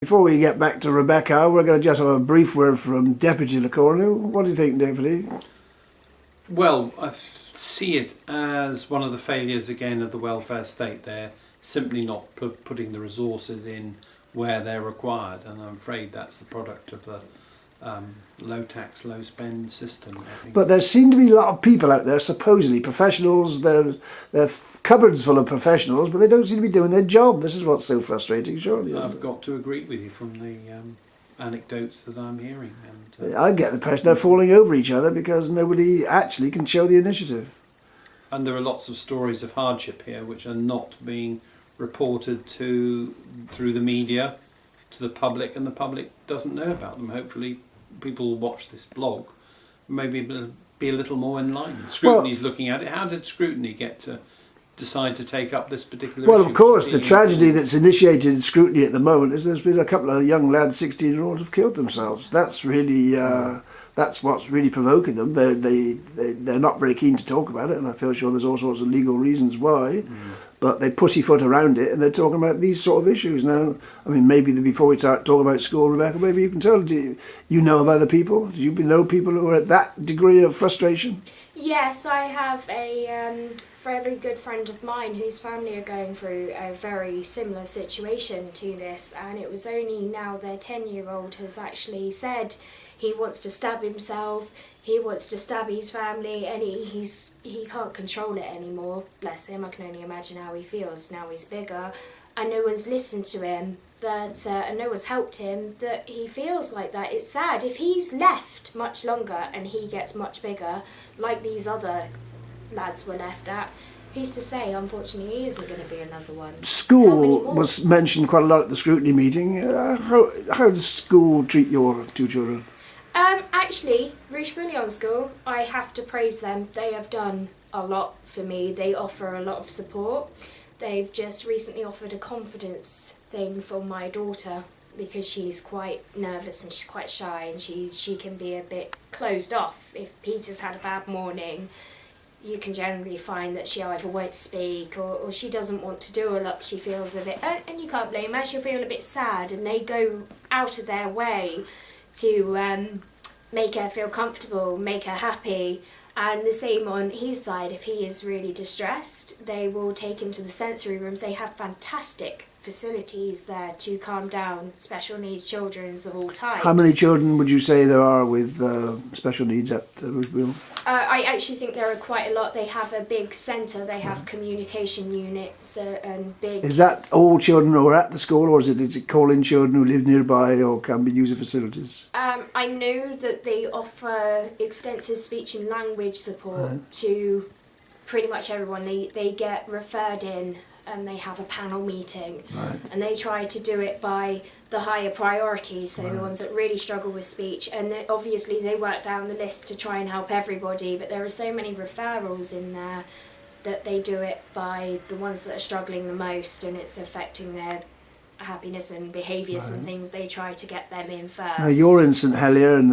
Before we get back to Rebecca, we're going to just have a brief word from Deputy Coroner. What do you think, Deputy? Well, I see it as one of the failures again of the welfare state. They're simply not putting the resources in where they're required, and I'm afraid that's the product of the low tax, low spend system. I think. But there seem to be a lot of people out there, supposedly professionals. They're cupboards full of professionals, but they don't seem to be doing their job. This is what's so frustrating, surely. I've got to agree with you from the anecdotes that I'm hearing. And I get the impression they're falling over each other because nobody actually can show the initiative. And there are lots of stories of hardship here which are not being reported through the media to the public, and the public doesn't know about them. Hopefully people will watch this blog, maybe be a little more in line. Scrutiny's looking at it. How did Scrutiny get to decide to take up this particular issue? Well, of course, the tragedy that's initiated Scrutiny at the moment is there's been a couple of young lads, 16-year-olds, have killed themselves. That's really that's what's really provoking them. They're not very keen to talk about it, and I feel sure there's all sorts of legal reasons why. But they pussyfoot around it, and they're talking about these sort of issues now. I mean, maybe before we start talking about school, Rebecca, maybe you can tell. Do you know of other people? Do you know people who are at that degree of frustration? Yes, I have a very good friend of mine whose family are going through a very similar situation to this, and it was only now their 10-year-old has actually said he wants to stab himself, he wants to stab his family, and he can't control it anymore. Bless him, I can only imagine how he feels now he's bigger, and no one's listened to him. And no one's helped him, that he feels like that. It's sad. If he's left much longer and he gets much bigger, like these other lads were left at, who's to say, unfortunately, he isn't going to be another one. School was mentioned quite a lot at the Scrutiny meeting. How does school treat your two children? Actually, Rouge Bouillon School, I have to praise them. They have done a lot for me. They offer a lot of support. They've just recently offered a confidence thing for my daughter because she's quite nervous and she's quite shy, and she can be a bit closed off. If Peter's had a bad morning, you can generally find that she either won't speak or she doesn't want to do a lot. She feels a bit, and you can't blame her, she'll feel a bit sad, and they go out of their way to make her feel comfortable, make her happy. And the same on his side, if he is really distressed, they will take him to the sensory rooms. They have fantastic facilities there to calm down special needs children of all types. How many children would you say there are with special needs at Rouge Bouillon? I actually think there are quite a lot. They have a big centre, they have communication units and big... Is that all children who are at the school, or is it call-in children who live nearby or can be using facilities? I know that they offer extensive speech and language support to pretty much everyone. They get referred in and they have a panel meeting, and they try to do it by the higher priorities, so the ones that really struggle with speech, and obviously they work down the list to try and help everybody, but there are so many referrals in there that they do it by the ones that are struggling the most, and it's affecting their happiness and behaviours and things. They try to get them in first. Now you're in St Helier, and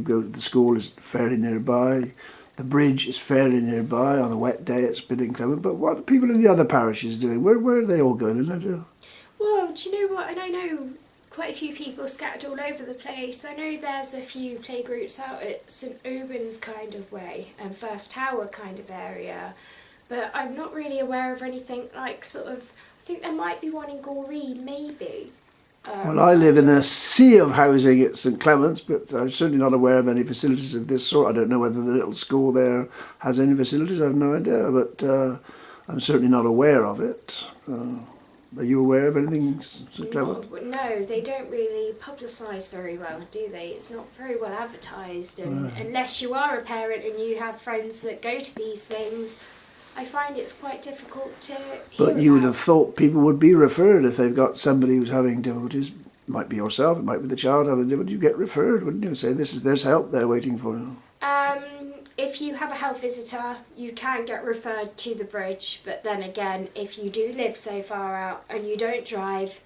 the school is fairly nearby. The bridge is fairly nearby. On a wet day it's a bit inclement. But what are people in the other parishes doing? Where are they all going? Well, do you know what? And I know quite a few people scattered all over the place. I know there's a few playgroups out at St Albans kind of way and First Tower kind of area. But I'm not really aware of anything like sort of... I think there might be one in Goree, maybe. Well, I live in a sea of housing at St Clement's, but I'm certainly not aware of any facilities of this sort. I don't know whether the little school there has any facilities. I have no idea, but I'm certainly not aware of it. Are you aware of anything, St Clement? No, they don't really publicise very well, do they? It's not very well advertised, and unless you are a parent and you have friends that go to these things, I find it's quite difficult to hear But you would about. have thought people would be referred if they've got somebody who's having difficulties. It might be yourself, it might be the child having difficulties. You get referred, wouldn't you? Say, there's help there waiting for you. If you have a health visitor, you can get referred to the bridge, but then again, if you do live so far out and you don't drive,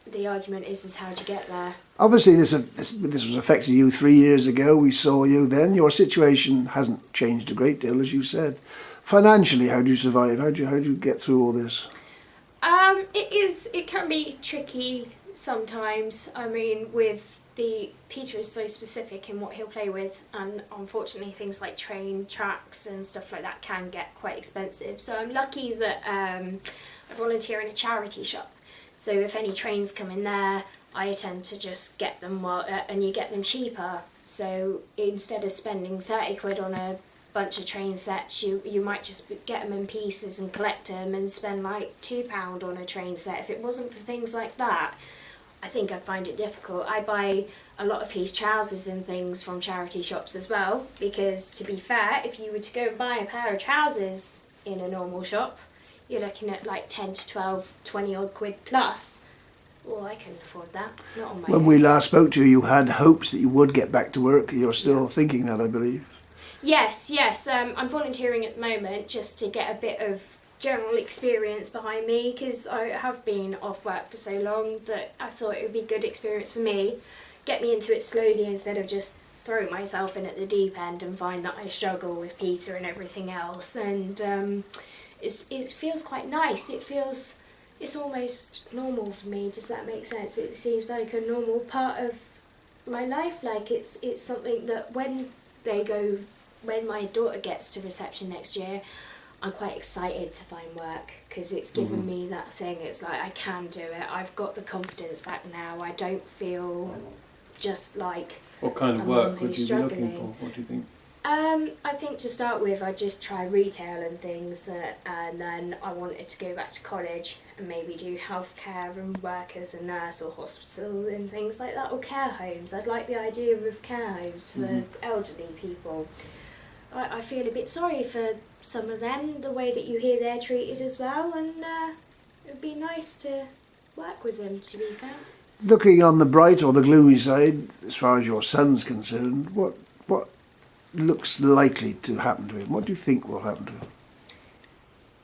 the argument is how do you get there? Obviously, this was affecting you 3 years ago. We saw you then. Your situation hasn't changed a great deal, as you said. Financially, how do you survive? How do you get through all this? It can be tricky sometimes. I mean, Peter is so specific in what he'll play with, and unfortunately things like train tracks and stuff like that can get quite expensive. So I'm lucky that I volunteer in a charity shop. So if any trains come in there, I tend to just get them and you get them cheaper. So instead of spending 30 quid on a bunch of train sets, you might just get them in pieces and collect them and spend like £2 on a train set. If it wasn't for things like that, I think I'd find it difficult. I buy a lot of his trousers and things from charity shops as well, because to be fair, if you were to go and buy a pair of trousers in a normal shop, you're looking at like 10 to 12, 20 odd quid plus. Well, I couldn't afford that, not on my When own. we last spoke to you, you had hopes that you would get back to work. You're still thinking that, I believe. Yes. I'm volunteering at the moment just to get a bit of general experience behind me, because I have been off work for so long that I thought it would be a good experience for me. Get me into it slowly instead of just throwing myself in at the deep end and find that I struggle with Peter and everything else. And it feels quite nice. It's almost normal for me. Does that make sense? It seems like a normal part of my life. Like it's something that when my daughter gets to reception next year, I'm quite excited to find work, because it's given me that thing. It's like I can do it. I've got the confidence back now. I don't feel just like. What kind of a work mum would who's you be looking struggling. for? What do you think? I think to start with, I just try retail and things, and then I wanted to go back to college and maybe do healthcare and work as a nurse or hospital and things like that, or care homes. I'd like the idea of care homes for elderly people. I feel a bit sorry for some of them, the way that you hear they're treated as well, and it would be nice to work with them, to be fair. Looking on the bright or the gloomy side, as far as your son's concerned, what looks likely to happen to him? What do you think will happen to him?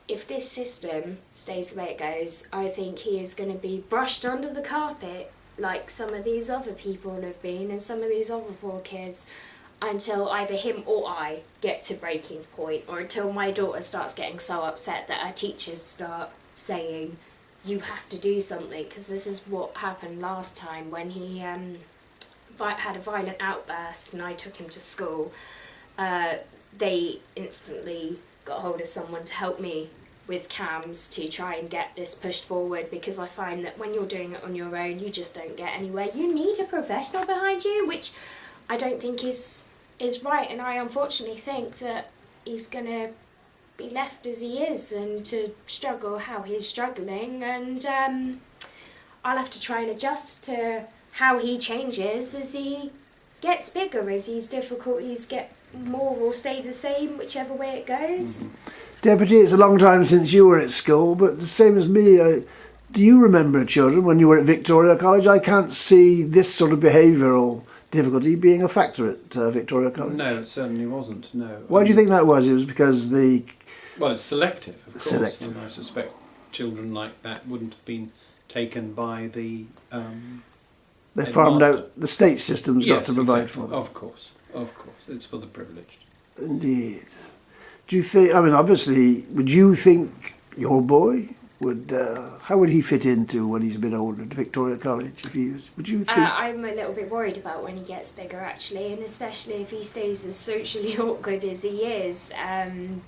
If this system stays the way it goes, I think he is going to be brushed under the carpet like some of these other people have been, and some of these other poor kids, until either him or I get to breaking point, or until my daughter starts getting so upset that her teachers start saying, you have to do something. Because this is what happened last time when he had a violent outburst and I took him to school. They instantly got hold of someone to help me with CAMS to try and get this pushed forward, because I find that when you're doing it on your own, you just don't get anywhere. You need a professional behind you, which I don't think is right, and I unfortunately think that he's going to be left as he is and to struggle how he's struggling, and I'll have to try and adjust to how he changes as he gets bigger, as his difficulties get more or stay the same, whichever way it goes. Deputy, it's a long time since you were at school, but the same as me, do you remember children when you were at Victoria College? I can't see this sort of behavioural difficulty being a factor at Victoria College. No, it certainly wasn't, no. Why do you think that was? It was because Well, it's selective, of course, Selective. and I suspect children like that wouldn't have been taken by the they farmed headmaster. out, the state system's got to provide exactly. for them. Of course, it's for the privileged. Indeed. Do you think, I mean, obviously, would you think your boy would, how would he fit into when he's a bit older at Victoria College? Would you think? I'm a little bit worried about when he gets bigger, actually, and especially if he stays as socially awkward as he is. I'm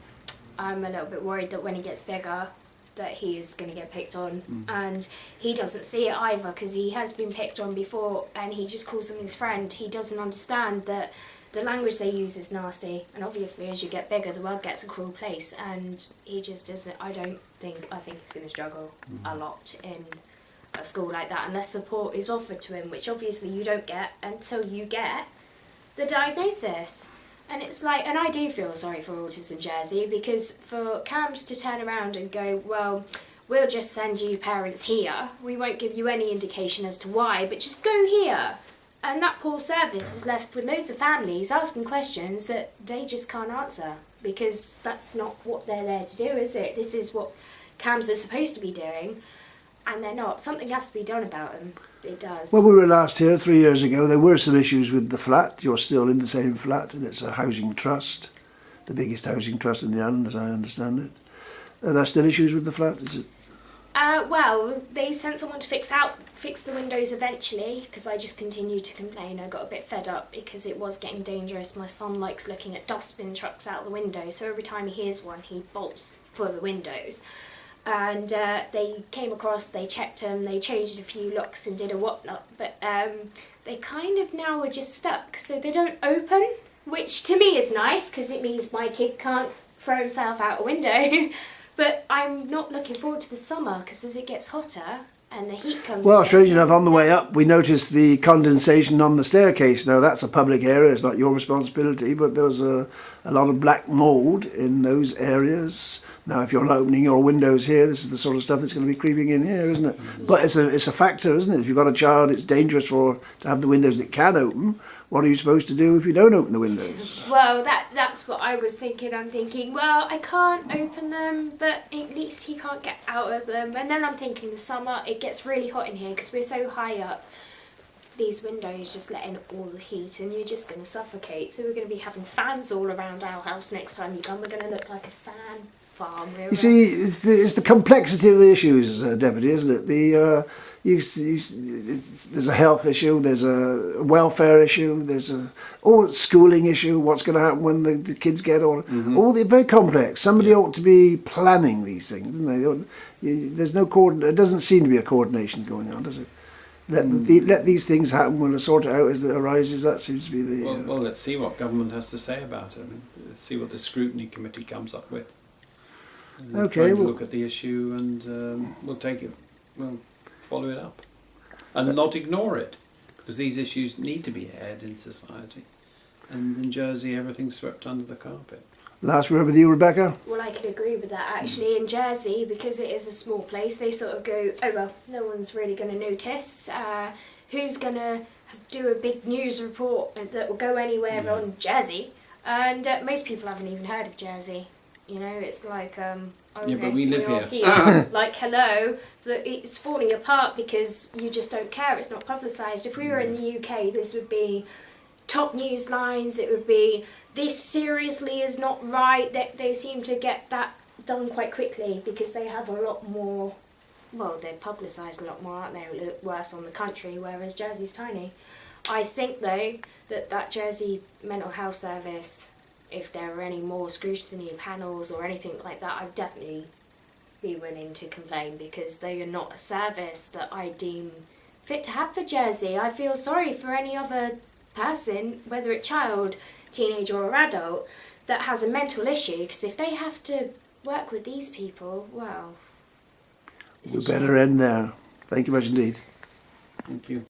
a little bit worried that when he gets bigger, that he is going to get picked on, and he doesn't see it either, because he has been picked on before, and he just calls him his friend. He doesn't understand that the language they use is nasty, and obviously as you get bigger, the world gets a cruel place, and he just doesn't. I think he's going to struggle a lot in a school like that unless support is offered to him, which obviously you don't get until you get the diagnosis. And it's like, and I do feel sorry for Autism Jersey, because for CAMS to turn around and go, well, we'll just send you parents here, we won't give you any indication as to why, but just go here. And that poor service is left with loads of families asking questions that they just can't answer, because that's not what they're there to do, is it? This is what CAMS are supposed to be doing, and they're not. Something has to be done about them. It does. When we were last here 3 years ago, there were some issues with the flat. You're still in the same flat, and it's a housing trust, the biggest housing trust in the island, as I understand it. Are there still issues with the flat? Is it? Well, they sent someone to fix the windows eventually, because I just continued to complain. I got a bit fed up because it was getting dangerous. My son likes looking at dustbin trucks out the window, so every time he hears one, he bolts for the windows. And they came across, they checked them, they changed a few locks and did a whatnot, but they kind of now are just stuck, so they don't open, which to me is nice, because it means my kid can't throw himself out a window. But I'm not looking forward to the summer, because as it gets hotter and the heat comes Well, in, strange enough, on the way up, we noticed the condensation on the staircase. Now, that's a public area, it's not your responsibility, but there was a lot of black mould in those areas. Now, if you're not opening your windows here, this is the sort of stuff that's going to be creeping in here, isn't it? Yeah. But it's a factor, isn't it? If you've got a child, it's dangerous to have the windows that can open. What are you supposed to do if you don't open the windows? Well, that's what I was thinking. I'm thinking, well, I can't open them, but at least he can't get out of them. And then I'm thinking the summer, it gets really hot in here because we're so high up. These windows just let in all the heat and you're just going to suffocate. So we're going to be having fans all around our house next time you come. We're going to look like a fan farm. You see, it's the complexity of the issues, Deputy, isn't it? There's a health issue, there's a welfare issue, there's a schooling issue. What's going to happen when the kids get on? All the very complex. Somebody ought to be planning these things, isn't they? There's no There doesn't seem to be a coordination going on, does it? Let these things happen. We'll sort it out as it arises. That seems to be the. Well, let's see what government has to say about it. I mean, let's see what the scrutiny committee comes up with. And Okay, we'll look at the issue and we'll take it. We'll follow it up and not ignore it, because these issues need to be aired in society. And in Jersey, everything's swept under the carpet. Last word with you, Rebecca. Well, I can agree with that actually. In Jersey, because it is a small place, they sort of go, oh well, no one's really going to notice. Who's going to do a big news report that will go anywhere on Jersey? And most people haven't even heard of Jersey. You know, it's like, Yeah, but we live we're here. like, hello, it's falling apart because you just don't care. It's not publicised. If we were in the UK, this would be top news lines. It would be, this seriously is not right. They seem to get that done quite quickly because they have a lot more, well, they're publicised a lot more, aren't they? A little worse on the country, whereas Jersey's tiny. I think, though, that Jersey Mental Health Service, if there are any more scrutiny panels or anything like that, I'd definitely be willing to complain, because they are not a service that I deem fit to have for Jersey. I feel sorry for any other person, whether it's child, teenager or adult, that has a mental issue, because if they have to work with these people, well, it's We a shame. better end now. Thank you much indeed. Thank you.